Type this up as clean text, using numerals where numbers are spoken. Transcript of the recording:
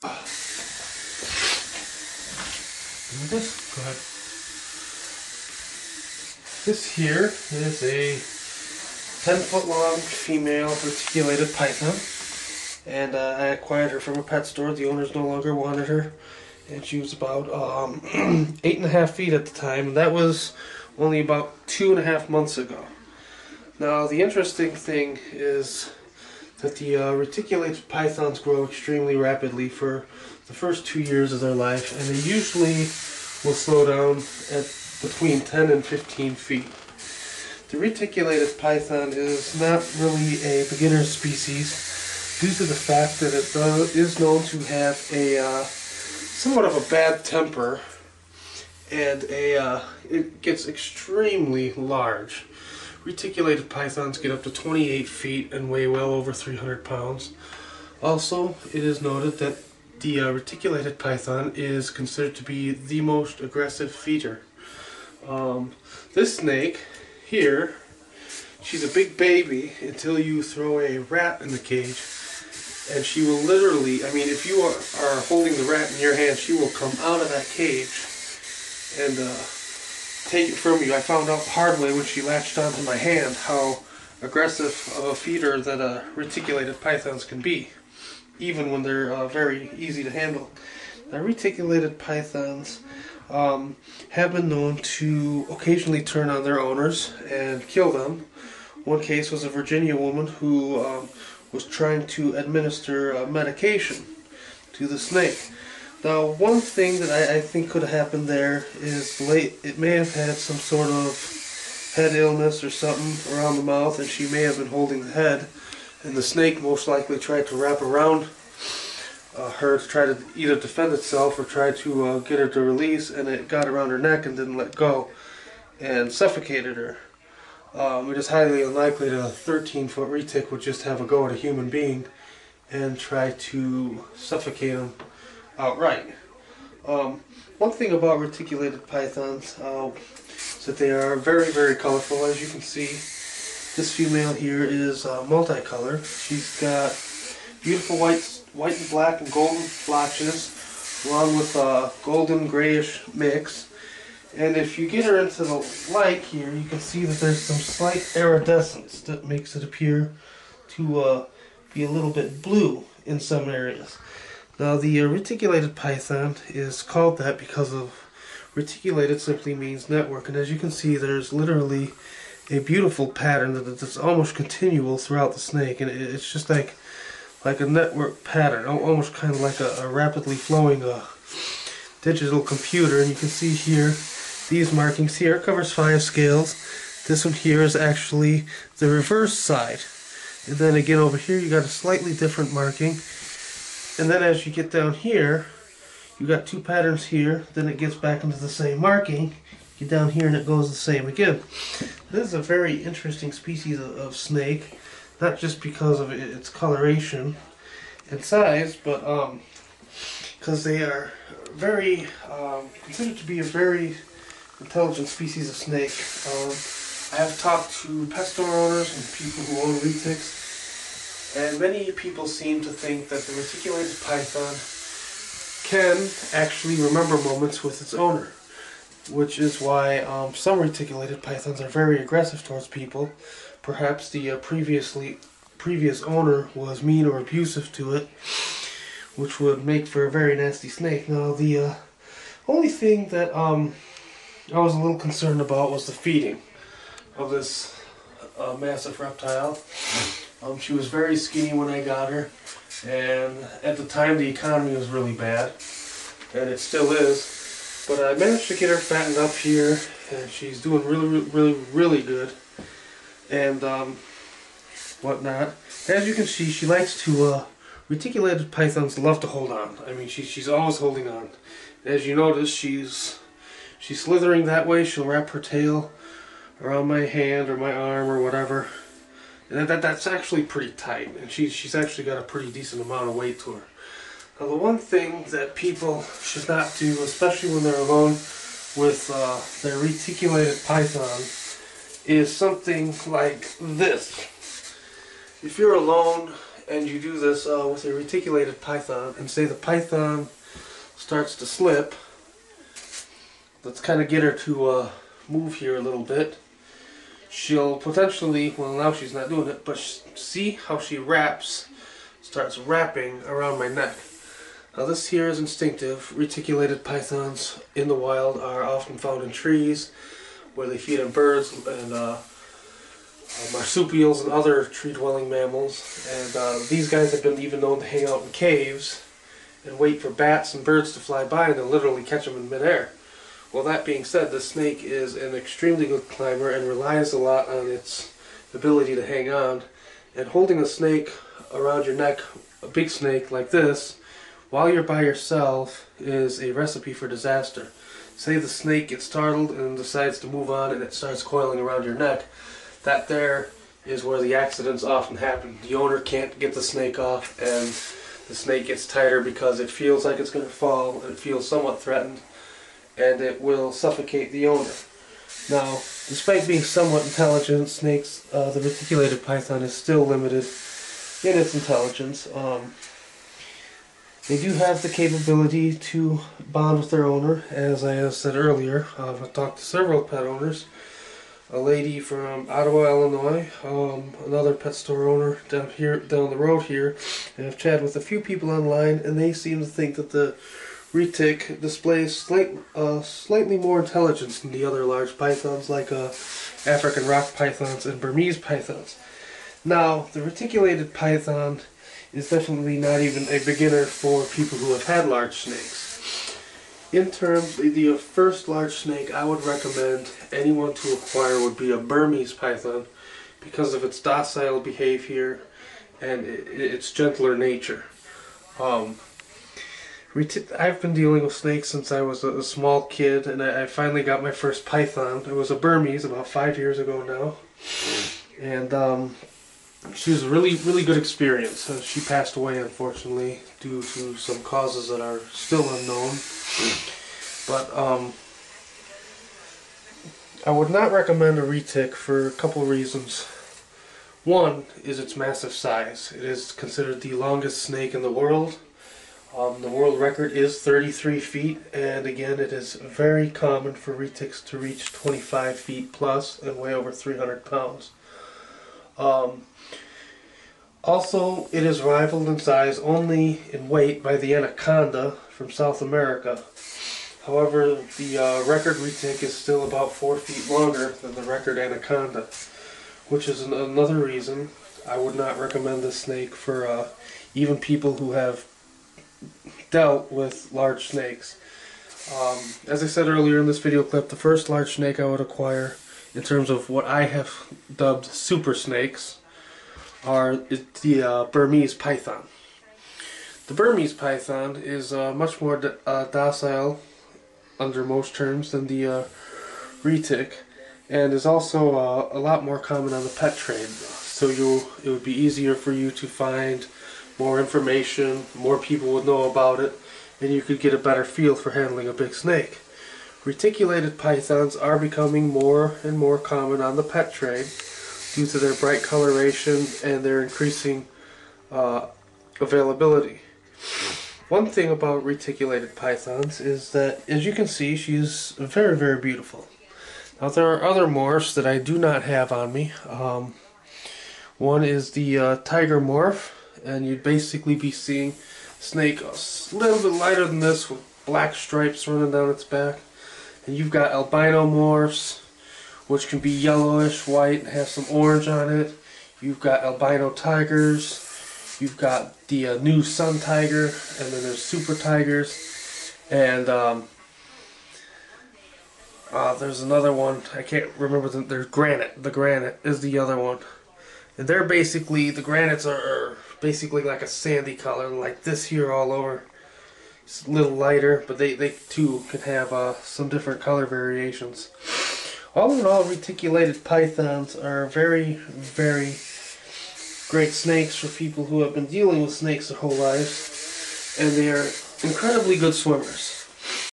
This, go ahead. This here is a 10-foot long female reticulated python, and I acquired her from a pet store. The owners no longer wanted her, and she was about 8.5 feet at the time. That was only about 2.5 months ago. Now the interesting thing is that the reticulated pythons grow extremely rapidly for the first 2 years of their life, and they usually will slow down at between 10 and 15 feet. The reticulated python is not really a beginner species due to the fact that it is known to have a somewhat of a bad temper, and it gets extremely large. Reticulated pythons get up to 28 feet and weigh well over 300 pounds. Also, it is noted that the reticulated python is considered to be the most aggressive feeder. This snake here, she's a big baby until you throw a rat in the cage, and she will literally, I mean, if you are holding the rat in your hand, she will come out of that cage and take it from you. I found out the hard way when she latched onto my hand how aggressive of a feeder that reticulated pythons can be, even when they're very easy to handle. Now, reticulated pythons have been known to occasionally turn on their owners and kill them. One case was a Virginia woman who was trying to administer medication to the snake. Now, one thing that I think could have happened there is it may have had some sort of head illness or something around the mouth, and she may have been holding the head, and the snake most likely tried to wrap around her to try to either defend itself or try to get her to release, and it got around her neck and didn't let go and suffocated her. It is highly unlikely that a 13-foot retic would just have a go at a human being and try to suffocate him outright. One thing about reticulated pythons is that they are very, very colorful. As you can see, this female here is multicolored. She's got beautiful white and black and golden blotches, along with a golden grayish mix. And if you get her into the light here, you can see that there's some slight iridescence that makes it appear to be a little bit blue in some areas. Now, the reticulated python is called that because of reticulated simply means network, and as you can see, there's literally a beautiful pattern that's almost continual throughout the snake, and it's just like a network pattern, almost kind of like a rapidly flowing digital computer. And you can see here, these markings here covers 5 scales. This one here is actually the reverse side, and then again over here you got a slightly different marking. And then as you get down here, you got 2 patterns here, then it gets back into the same marking. Get down here and it goes the same again. This is a very interesting species of snake, not just because of its coloration and size, but because they are very considered to be a very intelligent species of snake. I have talked to pet store owners and people who own retics, and many people seem to think that the reticulated python can actually remember moments with its owner, which is why some reticulated pythons are very aggressive towards people. Perhaps the previous owner was mean or abusive to it, which would make for a very nasty snake. Now, the only thing that I was a little concerned about was the feeding of this massive reptile. She was very skinny when I got her, and at the time the economy was really bad, and it still is, but I managed to get her fattened up here, and she's doing really good, and whatnot. As you can see, she likes to, reticulated pythons love to hold on. I mean, she's always holding on. As you notice, she's slithering that way. She'll wrap her tail around my hand or my arm or whatever. And that's actually pretty tight, and she's actually got a pretty decent amount of weight to her. Now, the one thing that people should not do, especially when they're alone with their reticulated python, is something like this. If you're alone and you do this with a reticulated python, and say the python starts to slip, let's kind of get her to move here a little bit. She'll potentially, well now she's not doing it, but see how she starts wrapping around my neck. Now this here is instinctive. Reticulated pythons in the wild are often found in trees where they feed on birds and marsupials and other tree-dwelling mammals. And these guys have been even known to hang out in caves and wait for bats and birds to fly by, and they'll literally catch them in midair. Well, that being said, the snake is an extremely good climber and relies a lot on its ability to hang on. And holding a snake around your neck, a big snake like this, while you're by yourself is a recipe for disaster. Say the snake gets startled and decides to move on and it starts coiling around your neck. That there is where the accidents often happen. The owner can't get the snake off, and the snake gets tighter because it feels like it's going to fall, and it feels somewhat threatened, and it will suffocate the owner. Now, despite being somewhat intelligent, snakes, the reticulated python is still limited in its intelligence. They do have the capability to bond with their owner, as I said earlier. I've talked to several pet owners. A lady from Ottawa, Illinois, another pet store owner down the road here, and I've chatted with a few people online, and they seem to think that the retic displays slightly more intelligence than the other large pythons, like African rock pythons and Burmese pythons. Now, the reticulated python is definitely not even a beginner for people who have had large snakes. In terms of the first large snake I would recommend anyone to acquire would be a Burmese python, because of its docile behavior and its gentler nature. I've been dealing with snakes since I was a small kid, and I finally got my first python. It was a Burmese about 5 years ago now, and she was a really good experience. She passed away, unfortunately, due to some causes that are still unknown. But I would not recommend a retic for a couple reasons. One is its massive size. It is considered the longest snake in the world. The world record is 33 feet, and again, it is very common for retics to reach 25 feet plus and weigh over 300 pounds. Also, it is rivaled in size only in weight by the anaconda from South America. However, the record retic is still about 4 feet longer than the record anaconda, which is another reason I would not recommend this snake for even people who have dealt with large snakes. As I said earlier in this video clip, the first large snake I would acquire, in terms of what I have dubbed super snakes, is the Burmese python. The Burmese python is much more docile under most terms than the retic, and is also a lot more common on the pet trade. So it would be easier for you to find more information, more people would know about it, and you could get a better feel for handling a big snake. Reticulated pythons are becoming more and more common on the pet trade due to their bright coloration and their increasing availability. One thing about reticulated pythons is that, as you can see, she's very beautiful. Now, there are other morphs that I do not have on me. One is the tiger morph, and you'd basically be seeing a snake a little bit lighter than this with black stripes running down its back. And you've got albino morphs, which can be yellowish, white, and have some orange on it. You've got albino tigers. You've got the new sun tiger, and then there's super tigers. And there's another one, I can't remember, there's granite. The granite is the other one. And they're basically, the granites are basically like a sandy color, like this here all over. It's a little lighter, but they too can have some different color variations. All in all, reticulated pythons are very great snakes for people who have been dealing with snakes their whole lives, and they are incredibly good swimmers.